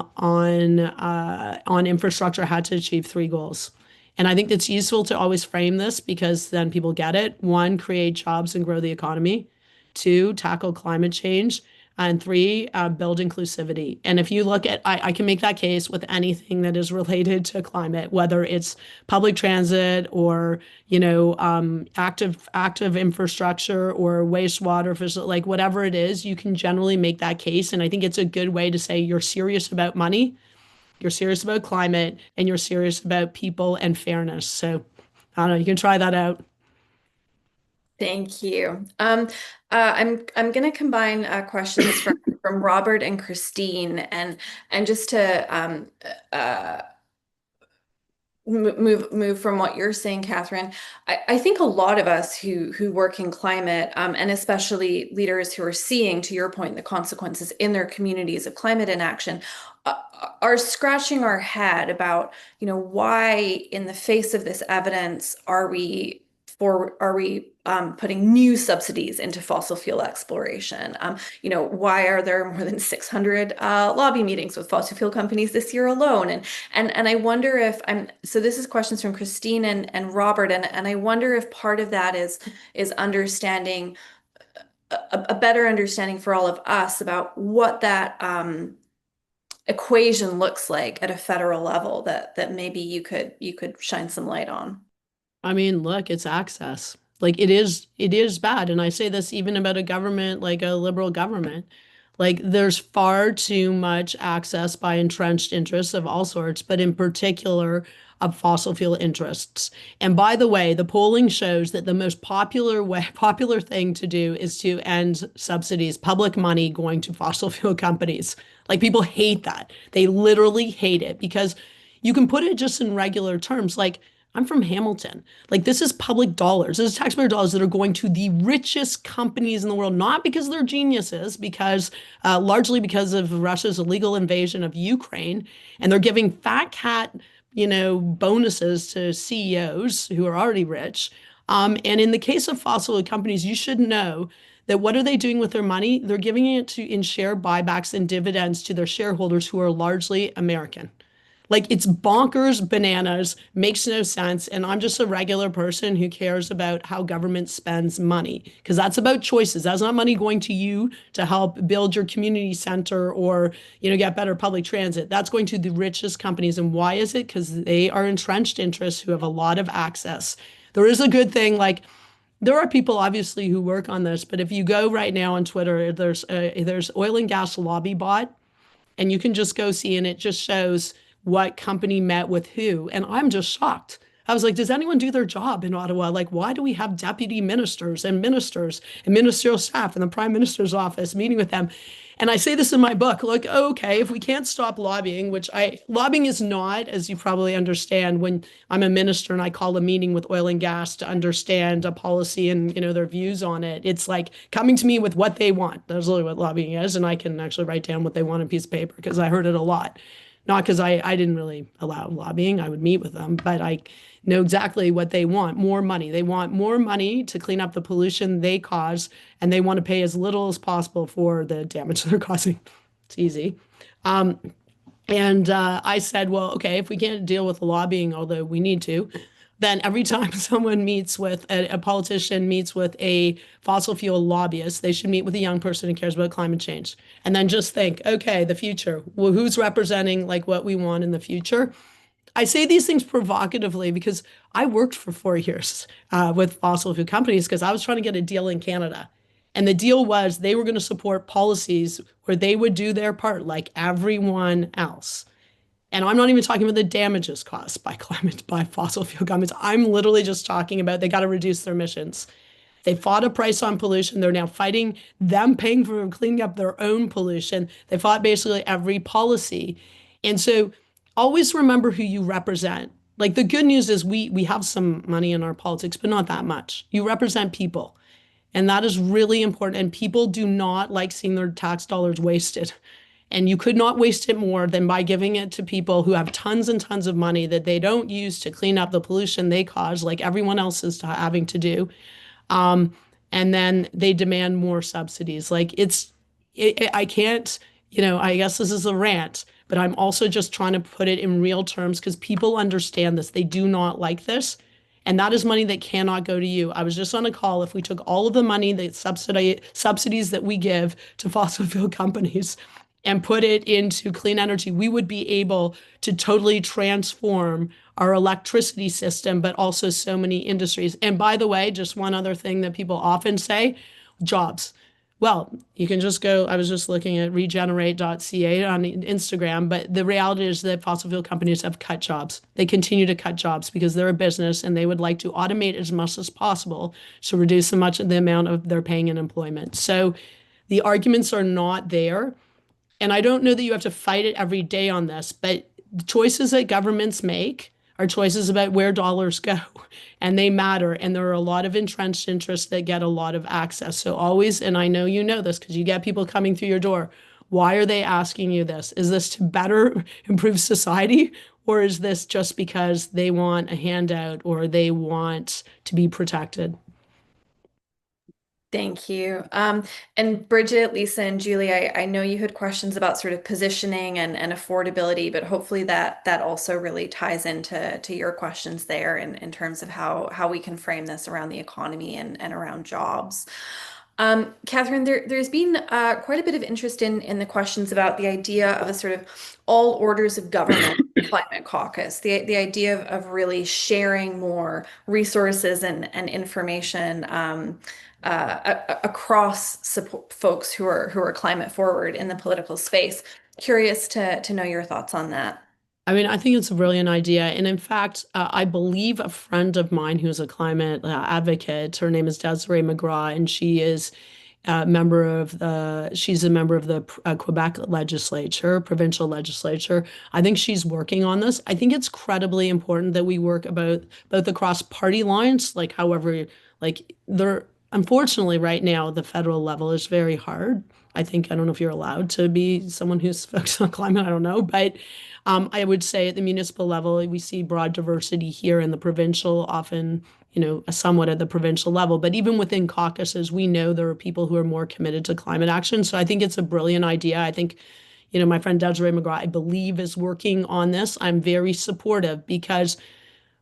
infrastructure had to achieve three goals. And I think it's useful to always frame this because then people get it. One, create jobs and grow the economy. Two, tackle climate change. And three, build inclusivity. And if you look at, I can make that case with anything that is related to climate, whether it's public transit or, active infrastructure or wastewater, like whatever it is, you can generally make that case. And I think it's a good way to say you're serious about money, you're serious about climate, and you're serious about people and fairness. So I don't know, you can try that out. Thank you. I'm going to combine questions from Robert and Christine, and just to uh, move from what you're saying, Catherine. I think a lot of us who work in climate, and especially leaders who are seeing, to your point, the consequences in their communities of climate inaction, are scratching our head about, why in the face of this evidence are we putting new subsidies into fossil fuel exploration? Why are there more than 600 lobby meetings with fossil fuel companies this year alone? And I wonder if so this is questions from Christine and Robert, and I wonder if part of that is understanding a better understanding for all of us about what that equation looks like at a federal level that maybe you could shine some light on. I mean, look, it's access. Like it is bad. And I say this even about a government, like a liberal government. Like there's far too much access by entrenched interests of all sorts, but in particular of fossil fuel interests. And by the way, the polling shows that the most popular thing to do is to end subsidies, public money going to fossil fuel companies. Like people hate that. They literally hate it because you can put it just in regular terms. Like I'm from Hamilton. Like this is public dollars. This is taxpayer dollars that are going to the richest companies in the world, not because they're geniuses, because largely because of Russia's illegal invasion of Ukraine, and they're giving fat cat, bonuses to CEOs who are already rich. And in the case of fossil companies, you should know that what are they doing with their money? They're giving it to in share buybacks and dividends to their shareholders who are largely American. Like it's bonkers bananas, makes no sense. And I'm just a regular person who cares about how government spends money because that's about choices. That's not money going to you to help build your community center or, get better public transit. That's going to the richest companies. And why is it? Because they are entrenched interests who have a lot of access. There is a good thing, like there are people obviously who work on this, but if you go right now on Twitter, there's oil and gas lobby bot and you can just go see and it just shows what company met with who. And I'm just shocked. I was like, does anyone do their job in Ottawa? Like, why do we have deputy ministers and ministerial staff in the prime minister's office meeting with them? And I say this in my book, like, okay, if we can't stop lobbying, lobbying is not, as you probably understand, when I'm a minister and I call a meeting with oil and gas to understand a policy and, their views on it. It's like coming to me with what they want. That's really what lobbying is. And I can actually write down what they want on a piece of paper because I heard it a lot. Not because I didn't really allow lobbying. I would meet with them, but I know exactly what they want. More money. They want more money to clean up the pollution they cause, and they want to pay as little as possible for the damage they're causing. It's easy. Um, and I said, well, okay, if we can't deal with the lobbying, although we need to, then every time someone meets with a politician meets with a fossil fuel lobbyist, they should meet with a young person who cares about climate change. And then just think, okay, the future. Well, who's representing like what we want in the future? I say these things provocatively because I worked for 4 years with fossil fuel companies because I was trying to get a deal in Canada. And the deal was they were going to support policies where they would do their part like everyone else. And I'm not even talking about the damages caused by fossil fuel companies. I'm literally just talking about they got to reduce their emissions. They fought a price on pollution. They're now fighting them paying for cleaning up their own pollution. They fought basically every policy. And so always remember who you represent. Like the good news is we have some money in our politics, but not that much. You represent people. And that is really important. And people do not like seeing their tax dollars wasted. And you could not waste it more than by giving it to people who have tons and tons of money that they don't use to clean up the pollution they cause, like everyone else is having to do. Um, and then they demand more subsidies. I can't, I guess this is a rant, but I'm also just trying to put it in real terms because people understand this. They do not like this. And that is money that cannot go to you. I was just on a call. If we took all of the money that subsidies that we give to fossil fuel companies and put it into clean energy, we would be able to totally transform our electricity system, but also so many industries. And by the way, just one other thing that people often say, jobs. Well, you can just go, I was just looking at regenerate.ca on Instagram, but the reality is that fossil fuel companies have cut jobs. They continue to cut jobs because they're a business and they would like to automate as much as possible to reduce the amount of they're paying in employment. So the arguments are not there. And I don't know that you have to fight it every day on this, but the choices that governments make are choices about where dollars go, and they matter. And there are a lot of entrenched interests that get a lot of access. So always, and I know you know this because you get people coming through your door. Why are they asking you this? Is this to better improve society? Or is this just because they want a handout or they want to be protected? Thank you. And Bridget, Lisa, and Julie, I know you had questions about sort of positioning and affordability, but hopefully that also really ties into your questions there in terms of how we can frame this around the economy and around jobs. Catherine, there's been quite a bit of interest in the questions about the idea of a sort of all orders of government climate caucus, the idea of really sharing more resources and information across folks who are climate forward in the political space. Curious to know your thoughts on that. I mean, I think it's a brilliant idea. And in fact, I believe a friend of mine who's a climate advocate, her name is Desiree McGraw, and she's a member of the Quebec legislature, provincial legislature. I think she's working on this. I think it's incredibly important that we work about both across party lines, like however, like there, unfortunately, right now, the federal level is very hard. I think, I don't know if you're allowed to be someone who's focused on climate, I don't know, but I would say at the municipal level, we see broad diversity here in the provincial, often, somewhat at the provincial level. But even within caucuses, we know there are people who are more committed to climate action. So I think it's a brilliant idea. I think, my friend Desiree McGraw, I believe, is working on this. I'm very supportive because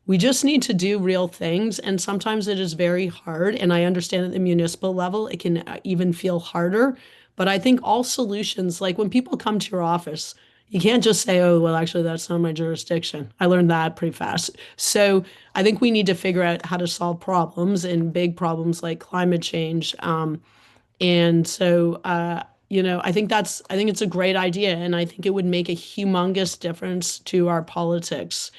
we just need to do real things. And sometimes it is very hard. And I understand at the municipal level, it can even feel harder. But I think all solutions, like when people come to your office, you can't just say, oh, well, actually, that's not my jurisdiction. I learned that pretty fast. So I think we need to figure out how to solve problems and big problems like climate change. And so, I think it's a great idea. And I think it would make a humongous difference to our politics,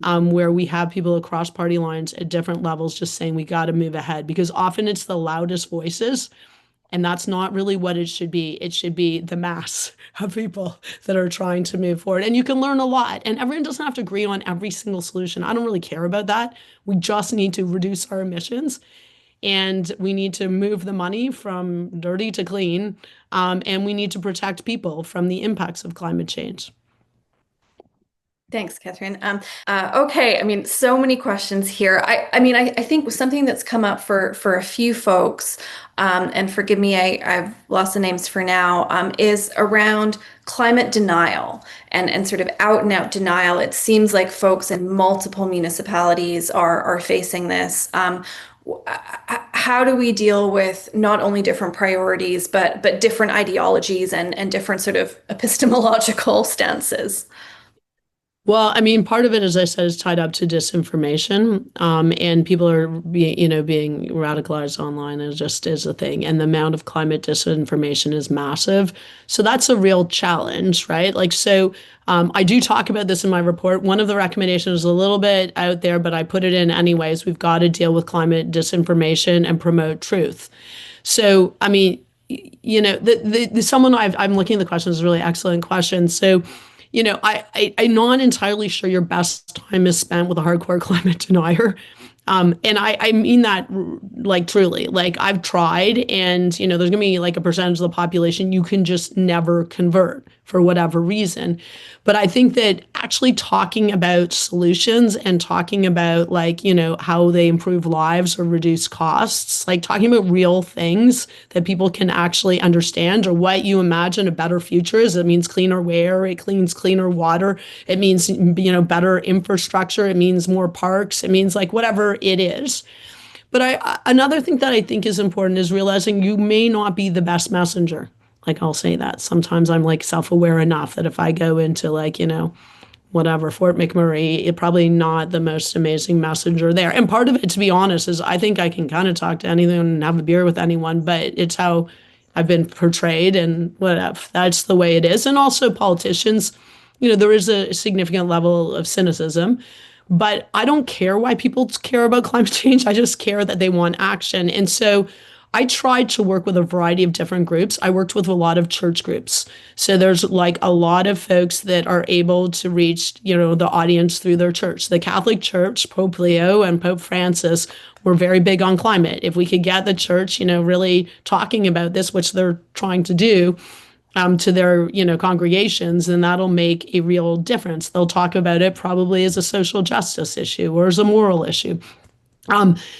where we have people across party lines at different levels just saying we got to move ahead because often it's the loudest voices. And that's not really what it should be. It should be the mass of people that are trying to move forward. And you can learn a lot. And everyone doesn't have to agree on every single solution. I don't really care about that. We just need to reduce our emissions and we need to move the money from dirty to clean. And we need to protect people from the impacts of climate change. Thanks, Catherine. Okay, I mean, so many questions here. I think something that's come up for a few folks, and forgive me, I've lost the names for now, is around climate denial and sort of out and out denial. It seems like folks in multiple municipalities are facing this. How do we deal with not only different priorities, but different ideologies and different sort of epistemological stances? Well, I mean, part of it, as I said, is tied up to disinformation, and people are being radicalized online is just is a thing, and the amount of climate disinformation is massive. So that's a real challenge, right? Like, so I do talk about this in my report. One of the recommendations is a little bit out there, but I put it in anyways. We've got to deal with climate disinformation and promote truth. So, I mean, the someone I'm looking at the question is a really excellent question. So. I'm not entirely sure your best time is spent with a hardcore climate denier. And I mean that like truly. Like I've tried, and there's gonna be like a percentage of the population you can just never convert for whatever reason. But I think that actually talking about solutions and talking about like, how they improve lives or reduce costs, like talking about real things that people can actually understand, or what you imagine a better future is. It means cleaner air, it means cleaner water, it means, better infrastructure, it means more parks, it means like whatever it is. But another thing that I think is important is realizing you may not be the best messenger. Like I'll say that sometimes I'm like self-aware enough that if I go into like, whatever, Fort McMurray, it probably not the most amazing messenger there. And part of it, to be honest, is I think I can kind of talk to anyone and have a beer with anyone, but it's how I've been portrayed and whatever. That's the way it is. And also politicians, there is a significant level of cynicism. But I don't care why people care about climate change. I just care that they want action. And so I tried to work with a variety of different groups. I worked with a lot of church groups. So there's like a lot of folks that are able to reach, the audience through their church. The Catholic Church, Pope Leo and Pope Francis were very big on climate. If we could get the church, really talking about this, which they're trying to do, to their congregations, then that'll make a real difference. They'll talk about it probably as a social justice issue or as a moral issue.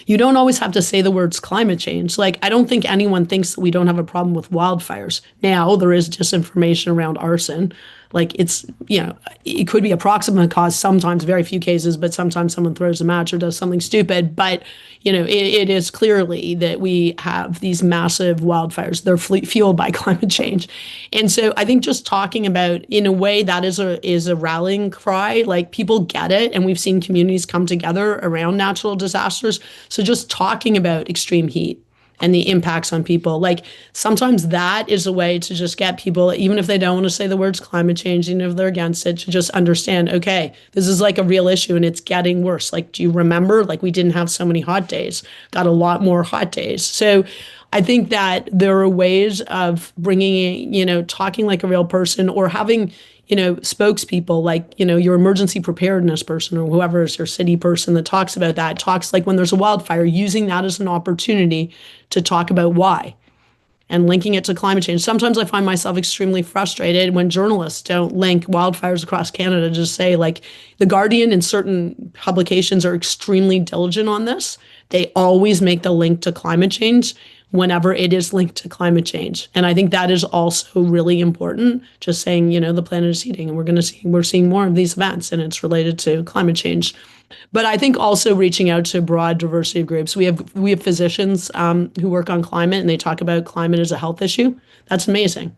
You don't always have to say the words climate change. Like, I don't think anyone thinks that we don't have a problem with wildfires. Now, there is disinformation around arson. Like, it could be a proximate cause sometimes, very few cases, but sometimes someone throws a match or does something stupid. But, it is clearly that we have these massive wildfires. They're fueled by climate change. And so I think just talking about, in a way, that is a rallying cry. Like, people get it. And we've seen communities come together around natural disasters. So just talking about extreme heat and the impacts on people. Like sometimes that is a way to just get people, even if they don't want to say the words climate change, even if they're against it, to just understand, okay, this is like a real issue and it's getting worse. Like, do you remember? Like we didn't have so many hot days, got a lot more hot days. So I think that there are ways of bringing in, talking like a real person, or having, spokespeople like, your emergency preparedness person or whoever is your city person that talks about that, talks like when there's a wildfire, using that as an opportunity to talk about why and linking it to climate change. Sometimes I find myself extremely frustrated when journalists don't link wildfires across Canada. Just say like The Guardian and certain publications are extremely diligent on this. They always make the link to climate change whenever it is linked to climate change. And I think that is also really important, just saying, the planet is heating and we're seeing more of these events and it's related to climate change. But I think also reaching out to a broad diversity of groups. We have physicians who work on climate and they talk about climate as a health issue. That's amazing.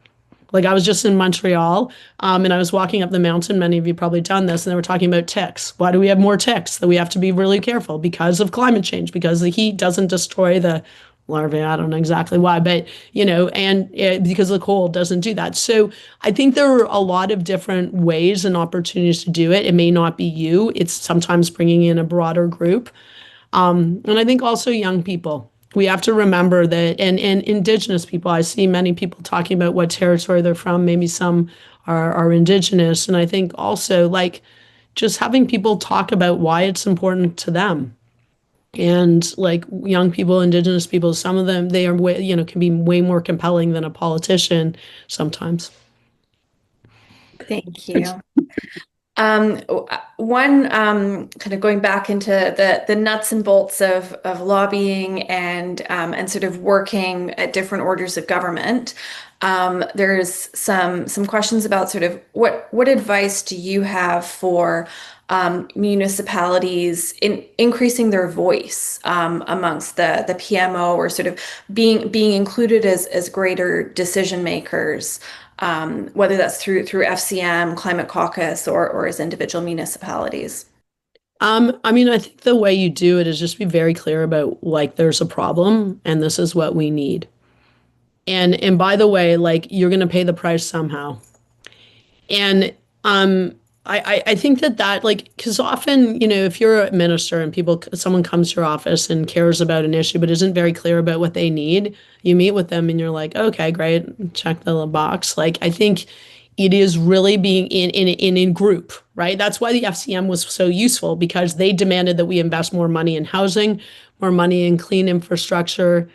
Like I was just in Montreal and I was walking up the mountain. Many of you probably done this, and they were talking about ticks. Why do we have more ticks? That we have to be really careful because of climate change, because the heat doesn't destroy the larvae. I don't know exactly why, but and because the cold doesn't do that. So I think there are a lot of different ways and opportunities to do it. It may not be you. It's sometimes bringing in a broader group. And I think also young people. We have to remember that, and Indigenous people, I see many people talking about what territory they're from. Maybe some are Indigenous. And I think also like just having people talk about why it's important to them. And like young people, Indigenous people, some of them, they are way, can be way more compelling than a politician sometimes. Thank you. One kind of going back into the nuts and bolts of lobbying and sort of working at different orders of government. There's some questions about sort of what advice do you have for municipalities in increasing their voice amongst the PMO, or sort of being included as greater decision makers, whether that's through FCM, Climate Caucus, or as individual municipalities? I think the way you do it is just be very clear about like there's a problem and this is what we need. And by the way, like you're gonna pay the price somehow. And I think that like, because often, if you're a minister and someone comes to your office and cares about an issue but isn't very clear about what they need, you meet with them and you're like, okay, great, check the box. Like, I think it is really being in group, right? That's why the FCM was so useful, because they demanded that we invest more money in housing, more money in clean infrastructure,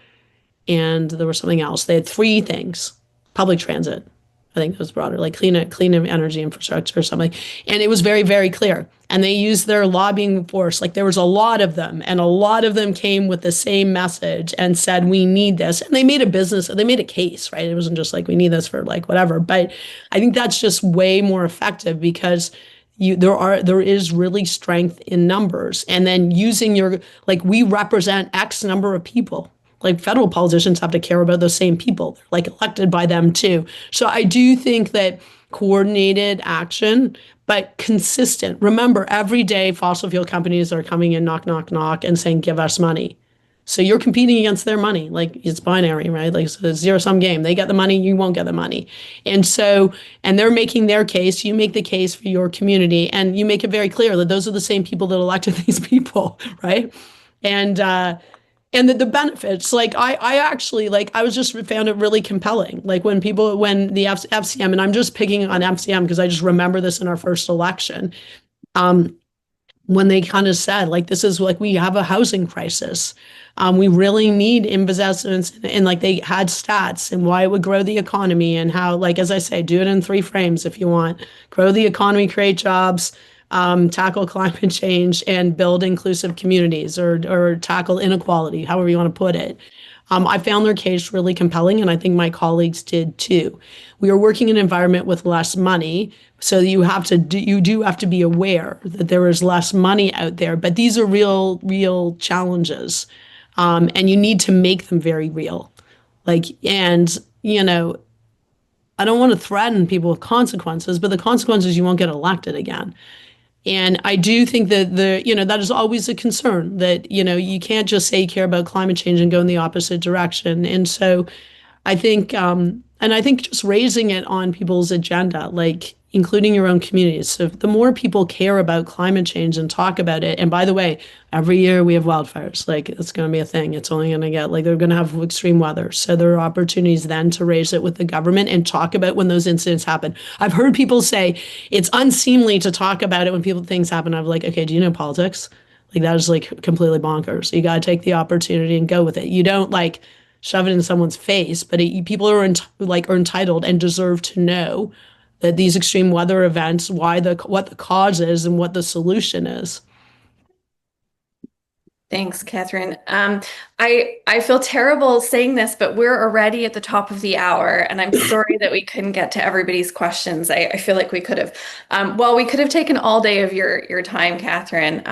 and there was something else. They had three things: public transit. I think it was broader, like clean energy infrastructure or something. And it was very, very clear. And they used their lobbying force. Like there was a lot of them, and a lot of them came with the same message and said, we need this. And they made a business, they made a case, right? It wasn't just like, we need this for like whatever. But I think that's just way more effective, because there is really strength in numbers. And then using your, like, we represent X number of people. Like federal politicians have to care about those same people. They're like elected by them too. So I do think that coordinated action, but consistent. Remember, every day fossil fuel companies are coming in, knock, knock, knock, and saying, give us money. So you're competing against their money. Like it's binary, right? Like it's a zero sum game. They get the money, you won't get the money. And so, and they're making their case. You make the case for your community, and you make it very clear that those are the same people that elected these people, right? And the benefits, like I actually, like, I was just found it really compelling. Like when the FCM, and I'm just picking on FCM because I just remember this in our first election, when they kind of said, like, this is like, we have a housing crisis. We really need investments, and like they had stats and why it would grow the economy, and how, like, as I say, do it in three frames if you want: grow the economy, create jobs, tackle climate change, and build inclusive communities, or tackle inequality, however you want to put it. I found their case really compelling, and I think my colleagues did too. We are working in an environment with less money, so you do have to be aware that there is less money out there, but these are real challenges, and you need to make them very real. Like, and I don't want to threaten people with consequences, but the consequences, you won't get elected again. And I do think that that is always a concern, that, you can't just say you care about climate change and go in the opposite direction. And so I think, and I think just raising it on people's agenda, like including your own communities. So the more people care about climate change and talk about it, and by the way, every year we have wildfires, like it's going to be a thing. It's only going to get, like, they're going to have extreme weather. So there are opportunities then to raise it with the government and talk about when those incidents happen. I've heard people say it's unseemly to talk about it when things happen. I'm like, okay, do you know politics? Like, that is like completely bonkers. You got to take the opportunity and go with it. You don't like shove it in someone's face, but people are are entitled and deserve to know that these extreme weather events, what the cause is and what the solution is. Thanks, Catherine. I feel terrible saying this, but we're already at the top of the hour, and I'm sorry that we couldn't get to everybody's questions. I feel like we could have, we could have taken all day of your time, Catherine.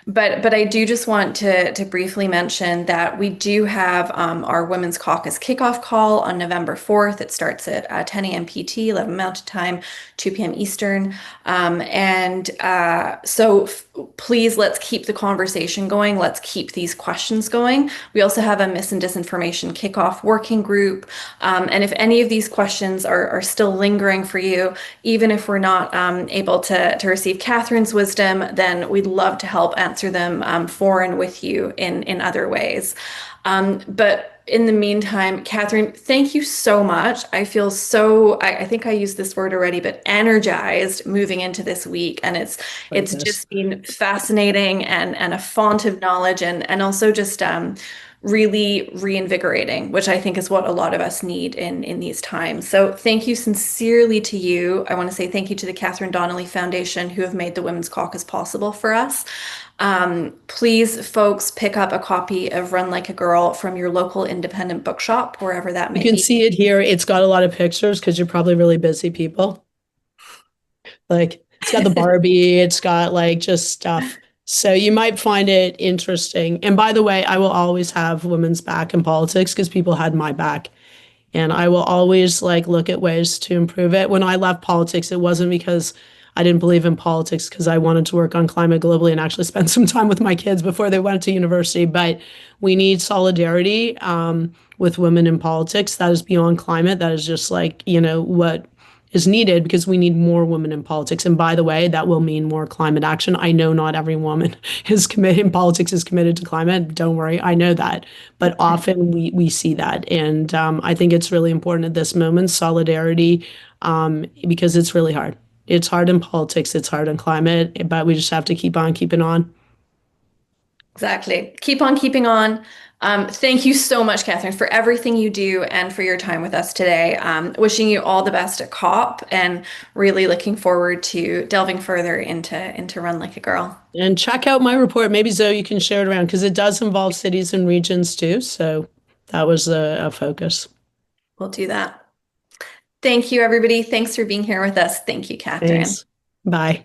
But I do just want to briefly mention that we do have our Women's Caucus kickoff call on November 4th. It starts at 10 a.m. PT, 11 Mountain Time, 2 p.m. Eastern. So please, let's keep the conversation going. Let's keep these questions going. We also have a mis and disinformation kickoff working group. And if any of these questions are still lingering for you, even if we're not able to receive Catherine's wisdom, then we'd love to help answer them for and with you in other ways. But in the meantime, Catherine, thank you so much. I feel so, I think I used this word already, but energized moving into this week. And it's just been fascinating and a font of knowledge, and also just really reinvigorating, which I think is what a lot of us need in these times. So thank you sincerely to you. I want to say thank you to the Catherine Donnelly Foundation, who have made the Women's Caucus possible for us. Please, folks, pick up a copy of Run Like a Girl from your local independent bookshop, wherever that may be. You can see it here. It's got a lot of pictures because you're probably really busy people. Like, it's got the Barbie, it's got like just stuff. So you might find it interesting. And by the way, I will always have women's back in politics because people had my back. And I will always like look at ways to improve it. When I left politics, it wasn't because I didn't believe in politics, because I wanted to work on climate globally and actually spend some time with my kids before they went to university. But we need solidarity with women in politics. That is beyond climate. That is just like, what is needed, because we need more women in politics. And by the way, that will mean more climate action. I know not every woman is committed in politics is committed to climate. Don't worry, I know that. But often we see that. And I think it's really important at this moment, solidarity because it's really hard. It's hard in politics, it's hard in climate, but we just have to keep on keeping on. Exactly. Keep on keeping on. Thank you so much, Catherine, for everything you do and for your time with us today. Wishing you all the best at COP and really looking forward to delving further into Run Like a Girl. And check out my report. Maybe Zoe, you can share it around because it does involve cities and regions too. So that was a focus. We'll do that. Thank you, everybody. Thanks for being here with us. Thank you, Catherine. Thanks. Bye.